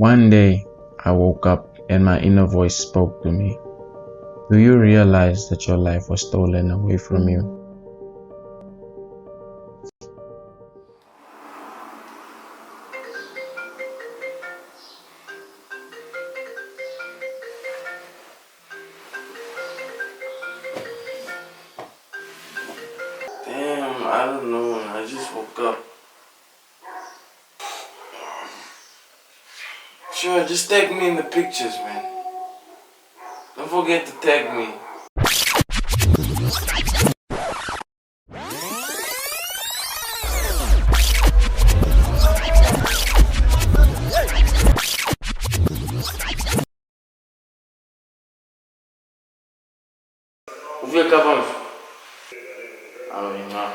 One day, I woke up and my inner voice spoke to me. Do you realize that your life was stolen away from you? Damn, I don't know, man. I just woke up. Sure, just tag me in the pictures, man. Don't forget to tag me. Hoeveel kabans? Oh, je man.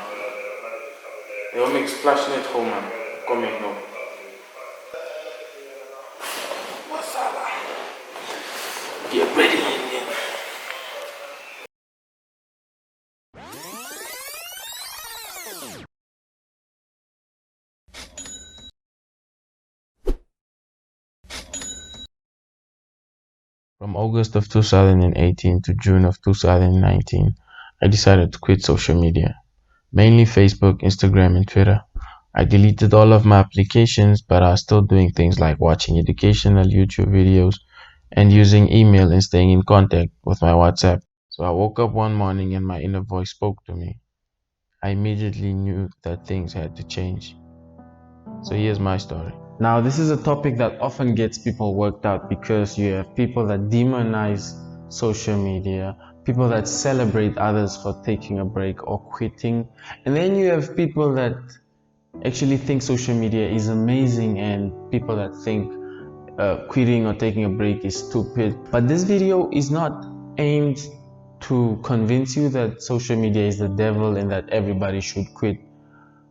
Heel niks splash net gewoon, man. Kom ik nog. Masala. Get ready, Indian. From August of 2018 to June of 2019, I decided to quit social media, mainly Facebook, Instagram, and Twitter. I deleted all of my applications, but I was still doing things like watching educational YouTube videos and using email and staying in contact with my WhatsApp. So I woke up one morning and my inner voice spoke to me. I immediately knew that things had to change. So here's my story. Now, this is a topic that often gets people worked out because you have people that demonize social media, people that celebrate others for taking a break or quitting, and then you have people that actually think social media is amazing and people that think quitting or taking a break is stupid. But this video is not aimed to convince you that social media is the devil and that everybody should quit.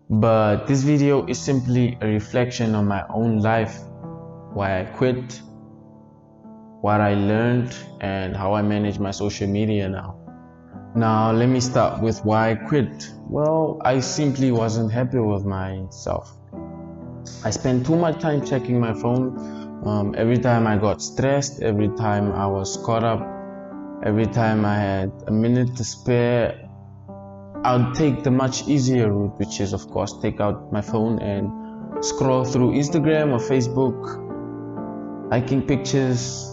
But this video is simply a reflection on my own life, why I quit, what I learned, and how I manage my social media now. Now, let me start with why I quit. Well, I simply wasn't happy with myself. I spent too much time checking my phone. Every time I got stressed, every time I was caught up, every time I had a minute to spare, I'll take the much easier route, which is of course take out my phone and scroll through Instagram or Facebook, liking pictures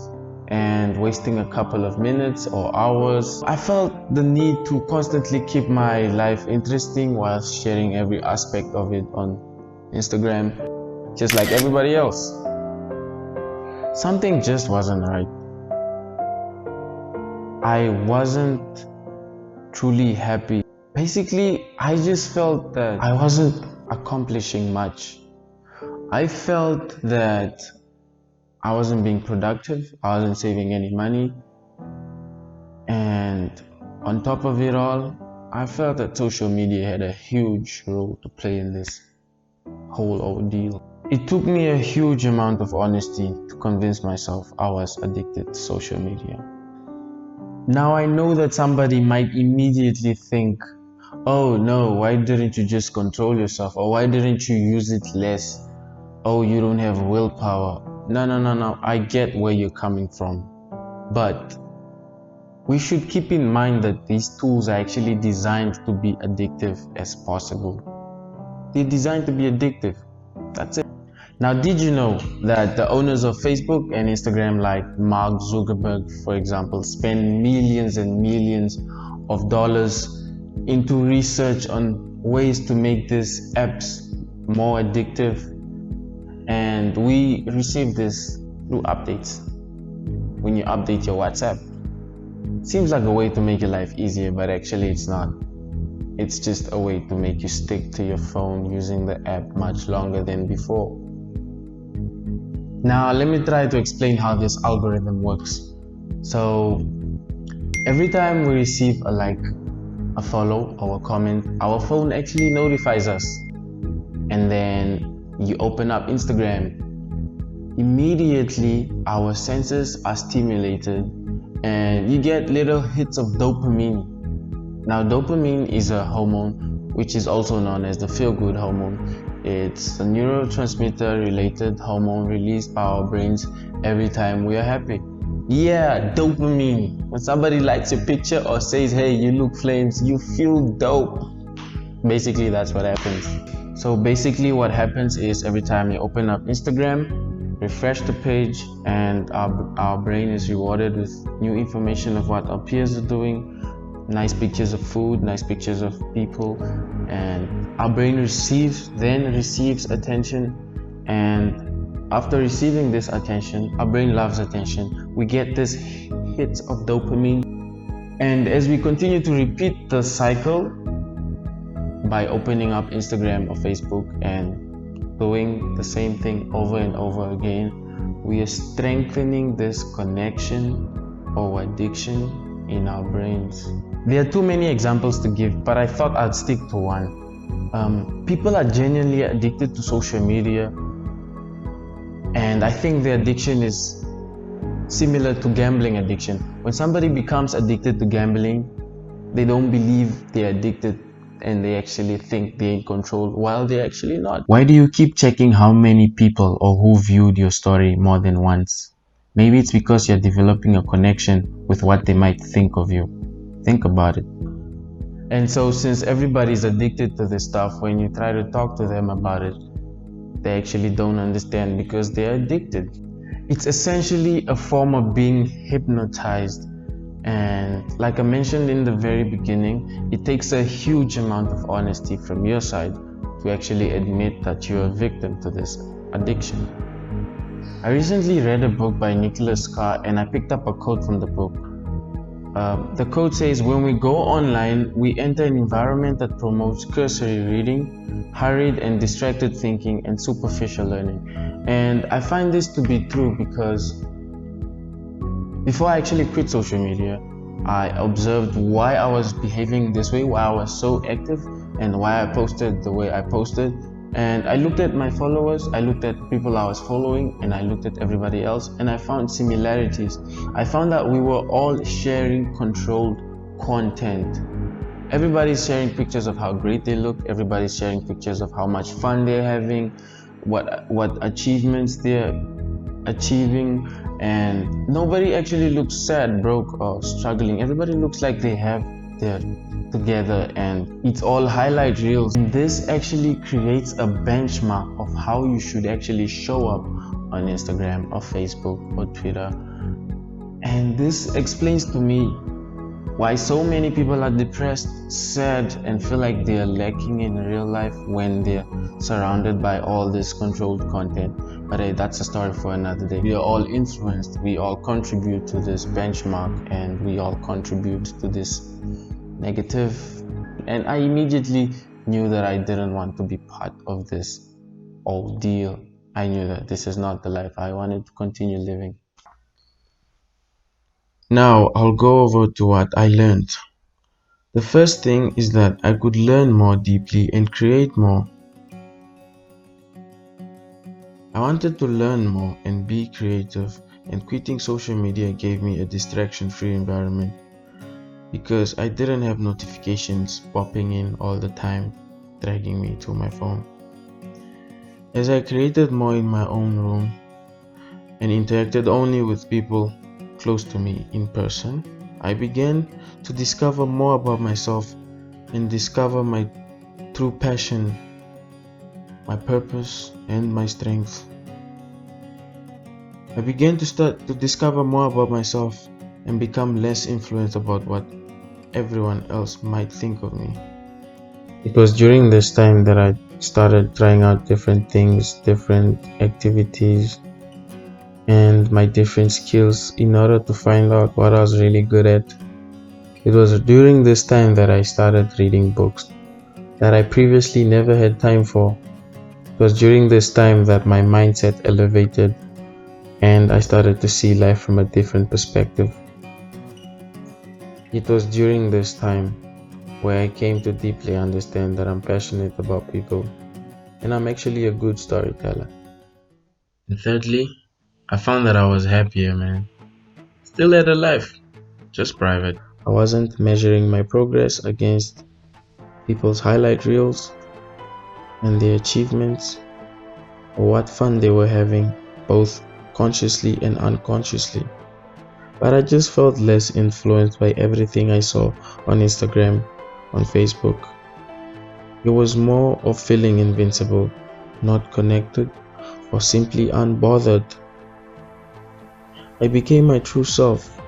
and wasting a couple of minutes or hours. I felt the need to constantly keep my life interesting while sharing every aspect of it on Instagram, just like everybody else. Something just wasn't right. I wasn't truly happy. Basically, I just felt that I wasn't accomplishing much. I felt that I wasn't being productive, I wasn't saving any money, and on top of it all, I felt that social media had a huge role to play in this whole ordeal. It took me a huge amount of honesty to convince myself I was addicted to social media. Now I know that somebody might immediately think, oh no, why didn't you just control yourself? Or why didn't you use it less? Oh, you don't have willpower. No, I get where you're coming from. But we should keep in mind that these tools are actually designed to be addictive as possible. They're designed to be addictive. That's it. Now, did you know that the owners of Facebook and Instagram, like Mark Zuckerberg, for example, spend millions and millions of dollars into research on ways to make these apps more addictive, and we receive this through updates. When you update your WhatsApp, it seems like a way to make your life easier, but actually it's not. It's just a way to make you stick to your phone using the app much longer than before. Now let me try to explain how this algorithm works. So every time we receive a like, a follow, or a comment, our phone actually notifies us. And then you open up Instagram. Immediately our senses are stimulated and you get little hits of dopamine. Now dopamine is a hormone which is also known as the feel-good hormone, It's a neurotransmitter related hormone released by our brains every time we are happy. Yeah, dopamine. When somebody likes your picture or says, hey, you look flames, you feel dope. Basically, that's what happens. So basically what happens is every time you open up Instagram, refresh the page, and our brain is rewarded with new information of what our peers are doing, nice pictures of food, nice pictures of people, and our brain then receives attention. And after receiving this attention, our brain loves attention. We get this hits of dopamine, and as we continue to repeat the cycle by opening up Instagram or Facebook and doing the same thing over and over again, we are strengthening this connection or addiction in our brains. There are too many examples to give, but I thought I'd stick to one. People are genuinely addicted to social media, and I think the addiction is similar to gambling addiction. When somebody becomes addicted to gambling, they don't believe they're addicted and they actually think they're in control while they're actually not. Why do you keep checking how many people or who viewed your story more than once? Maybe it's because you're developing a connection with what they might think of you. Think about it. And so since everybody's addicted to this stuff, when you try to talk to them about it, they actually don't understand because they're addicted. It's essentially a form of being hypnotized. And like I mentioned in the very beginning, it takes a huge amount of honesty from your side to actually admit that you're a victim to this addiction. I recently read a book by Nicholas Carr and I picked up a quote from the book. The quote says, when we go online, we enter an environment that promotes cursory reading, hurried and distracted thinking, and superficial learning. And I find this to be true because before I actually quit social media, I observed why I was behaving this way, why I was so active, and why I posted the way I posted. And I looked at my followers, I looked at people I was following, and I looked at everybody else, and I found similarities. I found that we were all sharing controlled content. Everybody's sharing pictures of how great they look, everybody's sharing pictures of how much fun they're having, what achievements they're achieving, and nobody actually looks sad, broke, or struggling. Everybody looks like they have their together, and it's all highlight reels. And this actually creates a benchmark of how you should actually show up on Instagram or Facebook or Twitter. And this explains to me why so many people are depressed, sad, and feel like they are lacking in real life when they're surrounded by all this controlled content. But hey, that's a story for another day. We are all influenced, we all contribute to this benchmark, and we all contribute to this negative. And I immediately knew that I didn't want to be part of this ordeal. I knew that this is not the life I wanted to continue living. Now I'll go over to what I learned. The first thing is that I could learn more deeply and create more. I wanted to learn more and be creative, and quitting social media gave me a distraction-free environment because I didn't have notifications popping in all the time, dragging me to my phone. As I created more in my own room and interacted only with people close to me in person, I began to discover more about myself and discover my true passion, my purpose, and my strength. I began to start to discover more about myself and become less influenced about what everyone else might think of me. It was during this time that I started trying out different things, different activities, and my different skills in order to find out what I was really good at. It was during this time that I started reading books that I previously never had time for. It was during this time that my mindset elevated and I started to see life from a different perspective. It was during this time where I came to deeply understand that I'm passionate about people and I'm actually a good storyteller. And thirdly, I found that I was happier, man. Still had a life, just private. I wasn't measuring my progress against people's highlight reels. and their achievements or what fun they were having, both consciously and unconsciously. But I just felt less influenced by everything I saw on Instagram, on Facebook. It was more of feeling invincible, not connected, or simply unbothered. I became my true self,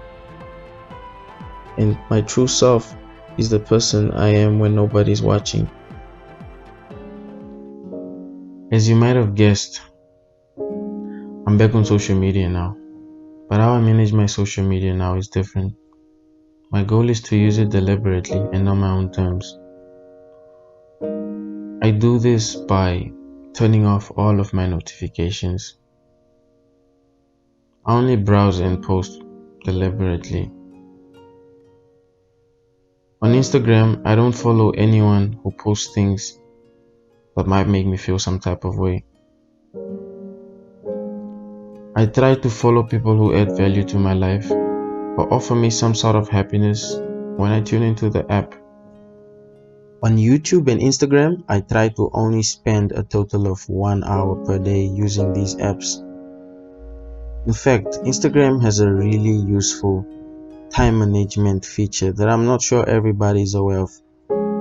and my true self is the person I am when nobody's watching. As you might have guessed, I'm back on social media now. But how I manage my social media now is different. My goal is to use it deliberately and on my own terms. I do this by turning off all of my notifications. I only browse and post deliberately. On Instagram, I don't follow anyone who posts things that might make me feel some type of way. I try to follow people who add value to my life or offer me some sort of happiness when I tune into the app. On YouTube and Instagram, I try to only spend a total of 1 hour per day using these apps. In fact, Instagram has a really useful time management feature that I'm not sure everybody is aware of.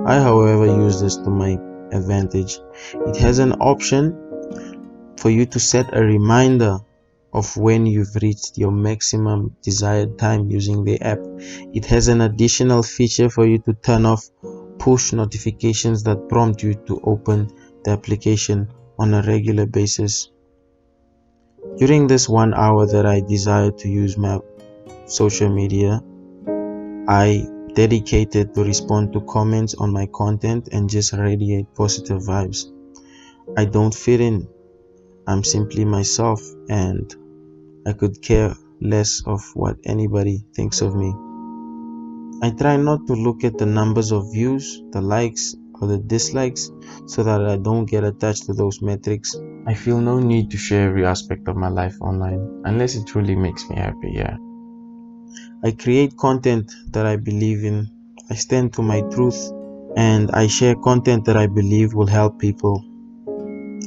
I, however, use this to my advantage. It has an option for you to set a reminder of when you've reached your maximum desired time using the app. It has an additional feature for you to turn off push notifications that prompt you to open the application on a regular basis. During this 1 hour that I desire to use my social media, I dedicated to respond to comments on my content and just radiate positive vibes. I don't fit in. I'm simply myself, and I could care less of what anybody thinks of me. I try not to look at the numbers of views, the likes, or the dislikes so that I don't get attached to those metrics. I feel no need to share every aspect of my life online unless it truly makes me happy, yeah. I create content that I believe in. I stand to my truth and I share content that I believe will help people.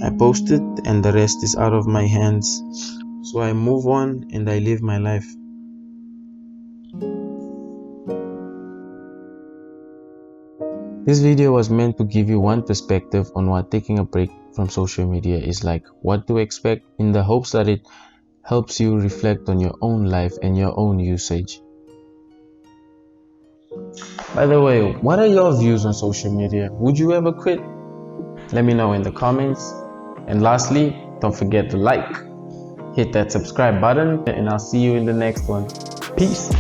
I post it and the rest is out of my hands. So I move on and I live my life. This video was meant to give you one perspective on what taking a break from social media is like, what to expect, in the hopes that it helps you reflect on your own life and your own usage. By the way, what are your views on social media? Would you ever quit? Let me know in the comments. And lastly, don't forget to like, hit that subscribe button, and I'll see you in the next one. Peace.